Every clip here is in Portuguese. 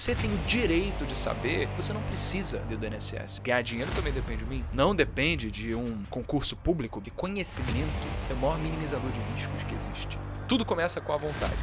Você tem o direito de saber, você não precisa do INSS. Ganhar dinheiro também depende de mim. Não depende de um concurso público. De conhecimento é o maior minimizador de riscos que existe. Tudo começa com a vontade.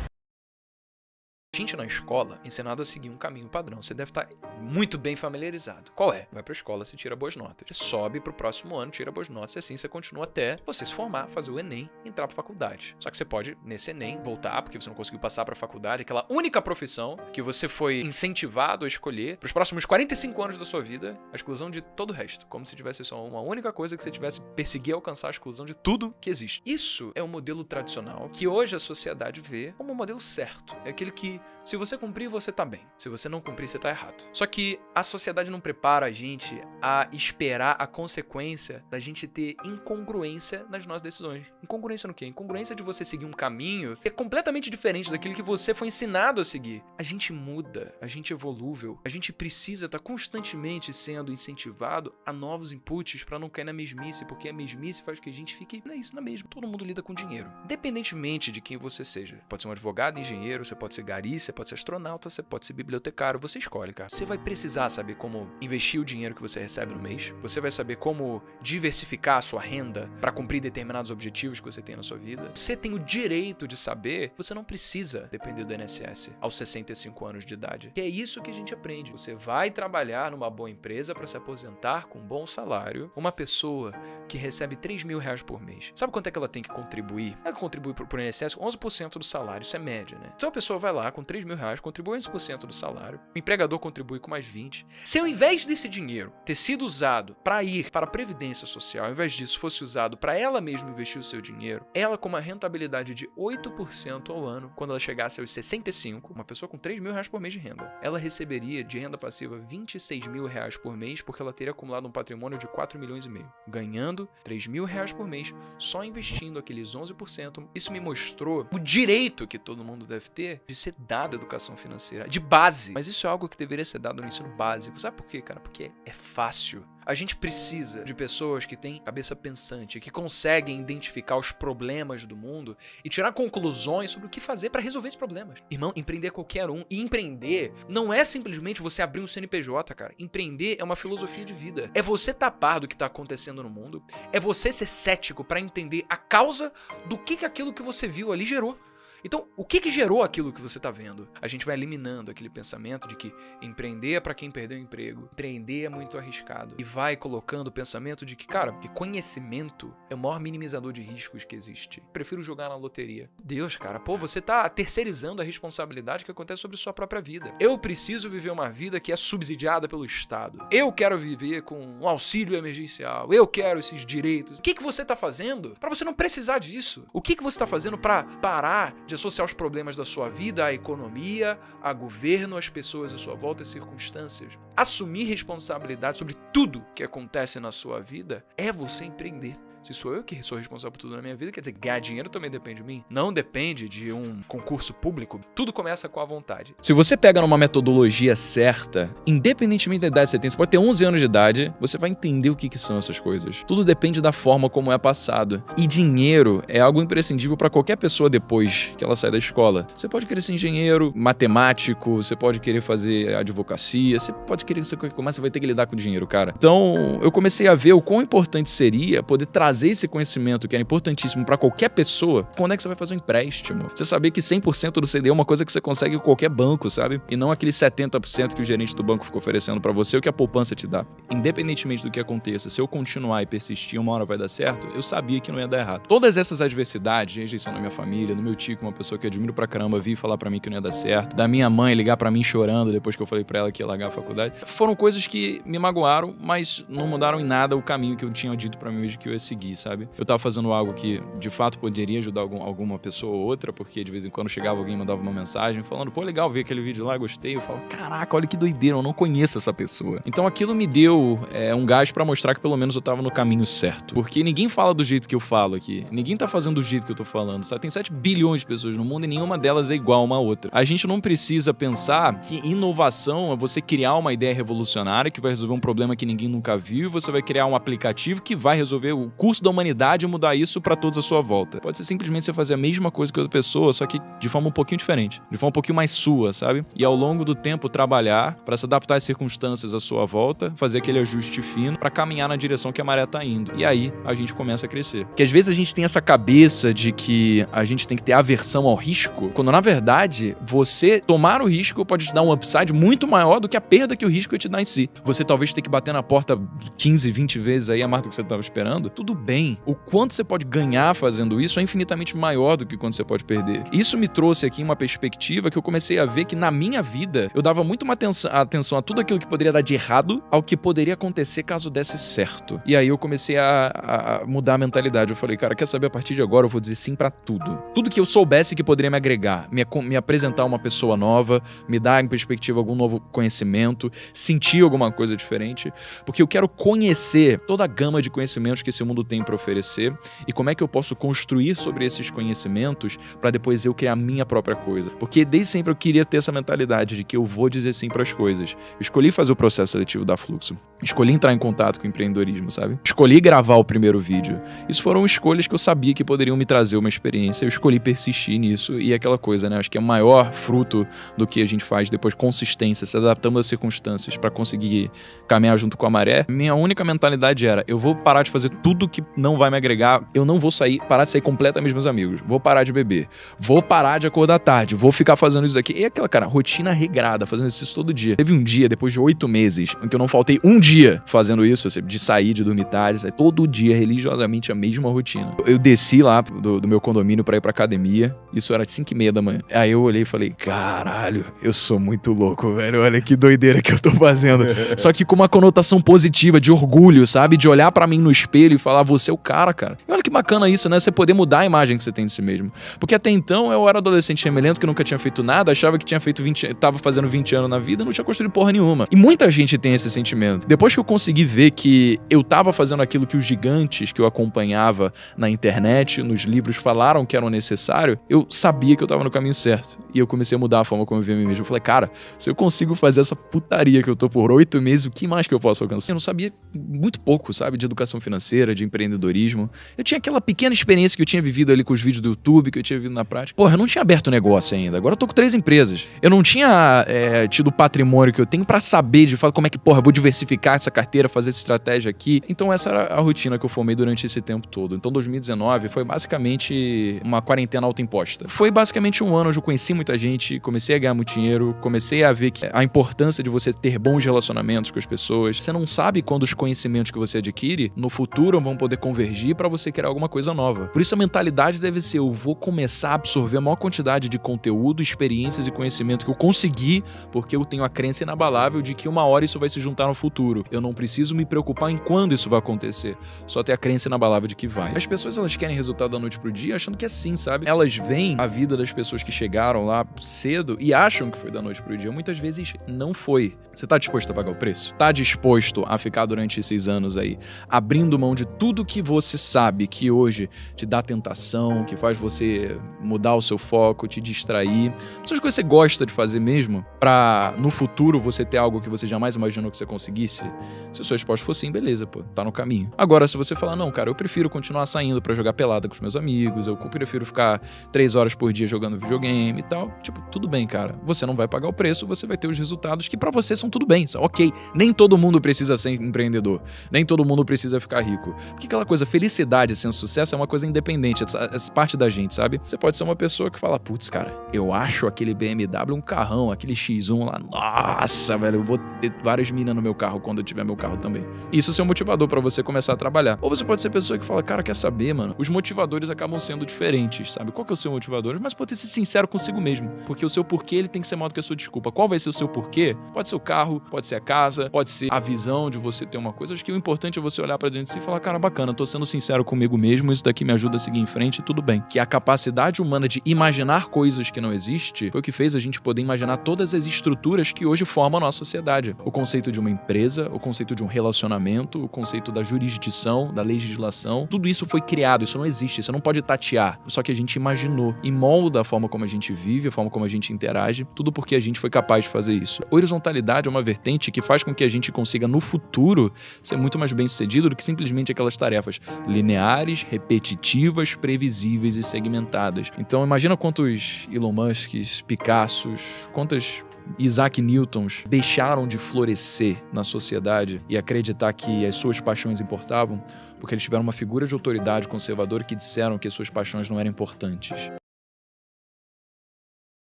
A gente na escola é ensinado a seguir um caminho padrão. Você deve estar muito bem familiarizado. Qual é? Vai pra escola, você tira boas notas. Você sobe pro próximo ano, tira boas notas e assim você continua até você se formar, fazer o Enem e entrar pra faculdade. Só que você pode, nesse Enem, voltar porque você não conseguiu passar pra faculdade, aquela única profissão que você foi incentivado a escolher pros próximos 45 anos da sua vida, a exclusão de todo o resto. Como se tivesse só uma única coisa que você tivesse perseguir alcançar a exclusão de tudo que existe. Isso é o modelo tradicional que hoje a sociedade vê como um modelo certo. É aquele que se você cumprir, você tá bem. Se você não cumprir, você tá errado. Só que a sociedade não prepara a gente a esperar a consequência da gente ter incongruência nas nossas decisões. Incongruência no quê? Incongruência de você seguir um caminho que é completamente diferente daquilo que você foi ensinado a seguir. A gente muda, a gente é volúvel, a gente precisa estar constantemente sendo incentivado a novos inputs para não cair na mesmice, porque a mesmice faz com que a gente fique na mesma. Todo mundo lida com dinheiro. Independentemente de quem você seja. Pode ser um advogado, engenheiro, você pode ser gari, você pode ser astronauta, você pode ser bibliotecário, você escolhe, cara. Você vai precisar saber como investir o dinheiro que você recebe no mês, você vai saber como diversificar a sua renda para cumprir determinados objetivos que você tem na sua vida. Você tem o direito de saber, você não precisa depender do INSS aos 65 anos de idade. Que é isso que a gente aprende. Você vai trabalhar numa boa empresa para se aposentar com um bom salário. Uma pessoa que recebe R$3.000 por mês. Sabe quanto é que ela tem que contribuir? Ela contribui pro INSS 11% do salário, isso é média, né? Então a pessoa vai lá com R$3.000, contribui 11% do salário, o empregador contribui com mais 20%. Se ao invés desse dinheiro ter sido usado para ir para a Previdência Social, ao invés disso fosse usado para ela mesma investir o seu dinheiro, ela com uma rentabilidade de 8% ao ano, quando ela chegasse aos 65, uma pessoa com R$3.000 por mês de renda, ela receberia de renda passiva R$26.000 por mês, porque ela teria acumulado um patrimônio de 4,5 milhões, ganhando R$3.000 por mês, só investindo aqueles 11%. Isso me mostrou o direito que todo mundo deve ter de ser dado educação financeira, de base. Mas isso é algo que deveria ser dado no ensino básico. Sabe por quê, cara? Porque é fácil. A gente precisa de pessoas que têm cabeça pensante, que conseguem identificar os problemas do mundo e tirar conclusões sobre o que fazer para resolver esses problemas. Irmão, empreender é qualquer um. E empreender não é simplesmente você abrir um CNPJ, cara. Empreender é uma filosofia de vida. É você tapar do que tá acontecendo no mundo. É você ser cético para entender a causa do que aquilo que você viu ali gerou. Então, o que gerou aquilo que você tá vendo? A gente vai eliminando aquele pensamento de que empreender é pra quem perdeu o emprego, empreender é muito arriscado. E vai colocando o pensamento de que, cara, que conhecimento é o maior minimizador de riscos que existe. Prefiro jogar na loteria. Deus, cara, pô, você tá terceirizando a responsabilidade que acontece sobre sua própria vida. Eu preciso viver uma vida que é subsidiada pelo Estado. Eu quero viver com um auxílio emergencial. Eu quero esses direitos. O que você tá fazendo pra você não precisar disso? O que você tá fazendo pra parar de associar os problemas da sua vida à economia, a governo, às pessoas à sua volta e circunstâncias? Assumir responsabilidade sobre tudo que acontece na sua vida é você empreender. Se sou eu que sou responsável por tudo na minha vida, quer dizer, ganhar dinheiro também depende de mim. Não depende de um concurso público. Tudo começa com a vontade. Se você pega numa metodologia certa, independentemente da idade que você tem, você pode ter 11 anos de idade, você vai entender o que são essas coisas. Tudo depende da forma como é passado. E dinheiro é algo imprescindível para qualquer pessoa depois que ela sai da escola. Você pode querer ser engenheiro, matemático, você pode querer fazer advocacia, você pode querer ser qualquer coisa, mas você vai ter que lidar com dinheiro, cara. Então, eu comecei a ver o quão importante seria poder trazer esse conhecimento que era importantíssimo para qualquer pessoa. Quando é que você vai fazer um empréstimo? Você saber que 100% do CDI é uma coisa que você consegue em qualquer banco, sabe? E não aquele 70% que o gerente do banco ficou oferecendo para você, o que a poupança te dá. Independentemente do que aconteça, se eu continuar e persistir, uma hora vai dar certo, eu sabia que não ia dar errado. Todas essas adversidades, rejeição da minha família, do meu tio, uma pessoa que eu admiro pra caramba, vir falar pra mim que não ia dar certo, da minha mãe ligar pra mim chorando depois que eu falei pra ela que ia largar a faculdade, foram coisas que me magoaram, mas não mudaram em nada o caminho que eu tinha dito pra mim hoje que eu ia seguir. Sabe? Eu tava fazendo algo que de fato poderia ajudar alguma pessoa ou outra, porque de vez em quando chegava alguém e mandava uma mensagem falando, pô, legal ver aquele vídeo lá, gostei. Eu falo, caraca, olha que doideira, eu não conheço essa pessoa. Então aquilo me deu um gás pra mostrar que pelo menos eu tava no caminho certo. Porque ninguém fala do jeito que eu falo aqui. Ninguém tá fazendo do jeito que eu tô falando, sabe? Tem 7 bilhões de pessoas no mundo e nenhuma delas é igual uma a outra. A gente não precisa pensar que inovação é você criar uma ideia revolucionária que vai resolver um problema que ninguém nunca viu e você vai criar um aplicativo que vai resolver o custo curso da humanidade e mudar isso pra todos à sua volta. Pode ser simplesmente você fazer a mesma coisa que outra pessoa, só que de forma um pouquinho diferente, de forma um pouquinho mais sua, sabe? E ao longo do tempo trabalhar pra se adaptar às circunstâncias à sua volta, fazer aquele ajuste fino pra caminhar na direção que a maré tá indo. E aí a gente começa a crescer. Porque às vezes a gente tem essa cabeça de que a gente tem que ter aversão ao risco, quando na verdade você tomar o risco pode te dar um upside muito maior do que a perda que o risco ia te dar em si. Você talvez tenha que bater na porta 15, 20 vezes aí a mais do que você estava esperando. Tudo bem. O quanto você pode ganhar fazendo isso é infinitamente maior do que quanto você pode perder. Isso me trouxe aqui uma perspectiva que eu comecei a ver que na minha vida eu dava muito uma atenção a tudo aquilo que poderia dar de errado ao que poderia acontecer caso desse certo. E aí eu comecei a mudar a mentalidade. Eu falei, cara, quer saber, a partir de agora eu vou dizer sim pra tudo. Tudo que eu soubesse que poderia me agregar, me apresentar uma pessoa nova, me dar em perspectiva algum novo conhecimento, sentir alguma coisa diferente, porque eu quero conhecer toda a gama de conhecimentos que esse mundo tem para oferecer e como é que eu posso construir sobre esses conhecimentos para depois eu criar a minha própria coisa. Porque desde sempre eu queria ter essa mentalidade de que eu vou dizer sim para as coisas. Eu escolhi fazer o processo seletivo da Fluxo. Escolhi entrar em contato com o empreendedorismo, sabe? Escolhi gravar o primeiro vídeo. Isso foram escolhas que eu sabia que poderiam me trazer uma experiência. Eu escolhi persistir nisso e aquela coisa, né? Acho que é o maior fruto do que a gente faz depois, consistência, se adaptando às circunstâncias para conseguir caminhar junto com a maré. Minha única mentalidade era, eu vou parar de fazer tudo que não vai me agregar, eu não vou parar de sair completamente dos meus amigos, vou parar de beber, vou parar de acordar tarde, vou ficar fazendo isso aqui. E aquela, cara, rotina regrada, fazendo isso todo dia. Teve um dia, depois de 8 meses, em que eu não faltei um dia fazendo isso, de sair, de dormir tarde, sair todo dia, religiosamente, a mesma rotina. Eu desci lá do meu condomínio pra ir pra academia, isso era de 5h30 da manhã. Aí eu olhei e falei, caralho, eu sou muito louco, velho, olha que doideira que eu tô fazendo. Só que com uma conotação positiva, de orgulho, sabe? De olhar pra mim no espelho e falar, você é o cara. E olha que bacana isso, né? Você poder mudar a imagem que você tem de si mesmo. Porque até então eu era adolescente remelento que nunca tinha feito nada, achava que tinha feito tava fazendo 20 anos na vida e não tinha construído porra nenhuma. E muita gente tem esse sentimento. Depois que eu consegui ver que eu tava fazendo aquilo que os gigantes que eu acompanhava na internet, nos livros, falaram que era necessário, eu sabia que eu tava no caminho certo. E eu comecei a mudar a forma como eu via a mim mesmo. Eu falei, cara, se eu consigo fazer essa putaria que eu tô por 8 meses, o que mais que eu posso alcançar? Eu não sabia muito pouco, sabe? De educação financeira, de empreendedorismo. Eu tinha aquela pequena experiência que eu tinha vivido ali com os vídeos do YouTube, que eu tinha vivido na prática. Porra, eu não tinha aberto negócio ainda. Agora eu tô com 3 empresas. Eu não tinha tido o patrimônio que eu tenho pra saber de fato como é que, porra, eu vou diversificar essa carteira, fazer essa estratégia aqui. Então essa era a rotina que eu formei durante esse tempo todo. Então 2019 foi basicamente uma quarentena autoimposta. Foi basicamente um ano onde eu conheci muita gente, comecei a ganhar muito dinheiro, comecei a ver a importância de você ter bons relacionamentos com as pessoas. Você não sabe quando os conhecimentos que você adquire no futuro vão poder convergir pra você criar alguma coisa nova. Por isso a mentalidade deve ser, eu vou começar a absorver a maior quantidade de conteúdo, experiências e conhecimento que eu conseguir, porque eu tenho a crença inabalável de que uma hora isso vai se juntar no futuro. Eu não preciso me preocupar em quando isso vai acontecer, só ter a crença inabalável de que vai. As pessoas, elas querem resultado da noite pro dia achando que é assim, sabe? Elas veem a vida das pessoas que chegaram lá cedo e acham que foi da noite pro dia. Muitas vezes não foi. Você tá disposto a pagar o preço? Tá disposto a ficar durante esses anos aí abrindo mão de tudo que você sabe que hoje te dá tentação, que faz você mudar o seu foco, te distrair, essas coisas que você gosta de fazer mesmo, pra no futuro você ter algo que você jamais imaginou que você conseguisse? Se a sua resposta for sim, beleza, pô, tá no caminho. Agora, se você falar, não, cara, eu prefiro continuar saindo pra jogar pelada com os meus amigos, eu prefiro ficar 3 horas por dia jogando videogame e tal, tipo, tudo bem, cara, você não vai pagar o preço, você vai ter os resultados que pra você são tudo bem, ok, nem todo mundo precisa ser empreendedor, nem todo mundo precisa ficar rico, porque aquela coisa, felicidade sem sucesso é uma coisa independente, essa parte da gente, sabe? Você pode ser uma pessoa que fala, putz, cara, eu acho aquele BMW um carrão, aquele X1 lá, nossa, velho, eu vou ter várias minas no meu carro quando eu tiver meu carro também. Isso é seu motivador pra você começar a trabalhar. Ou você pode ser pessoa que fala, cara, quer saber, mano? Os motivadores acabam sendo diferentes, sabe? Qual que é o seu motivador? Mas pode ser sincero consigo mesmo, porque o seu porquê, ele tem que ser maior do que a sua desculpa. Qual vai ser o seu porquê? Pode ser o carro, pode ser a casa, pode ser a visão de você ter uma coisa. Acho que o importante é você olhar pra dentro de si e falar, cara, bacana, tô sendo sincero comigo mesmo, isso daqui me ajuda a seguir em frente e tudo bem. Que a capacidade capacidade humana de imaginar coisas que não existem foi o que fez a gente poder imaginar todas as estruturas que hoje formam a nossa sociedade. O conceito de uma empresa, o conceito de um relacionamento, o conceito da jurisdição, da legislação, tudo isso foi criado, isso não existe, você não pode tatear. Só que a gente imaginou e molda a forma como a gente vive, a forma como a gente interage, tudo porque a gente foi capaz de fazer isso. A horizontalidade é uma vertente que faz com que a gente consiga, no futuro, ser muito mais bem-sucedido do que simplesmente aquelas tarefas lineares, repetitivas, previsíveis e segmentadas. Então imagina quantos Elon Musks, Picassos, quantas Isaac Newtons deixaram de florescer na sociedade e acreditar que as suas paixões importavam, porque eles tiveram uma figura de autoridade conservadora que disseram que as suas paixões não eram importantes.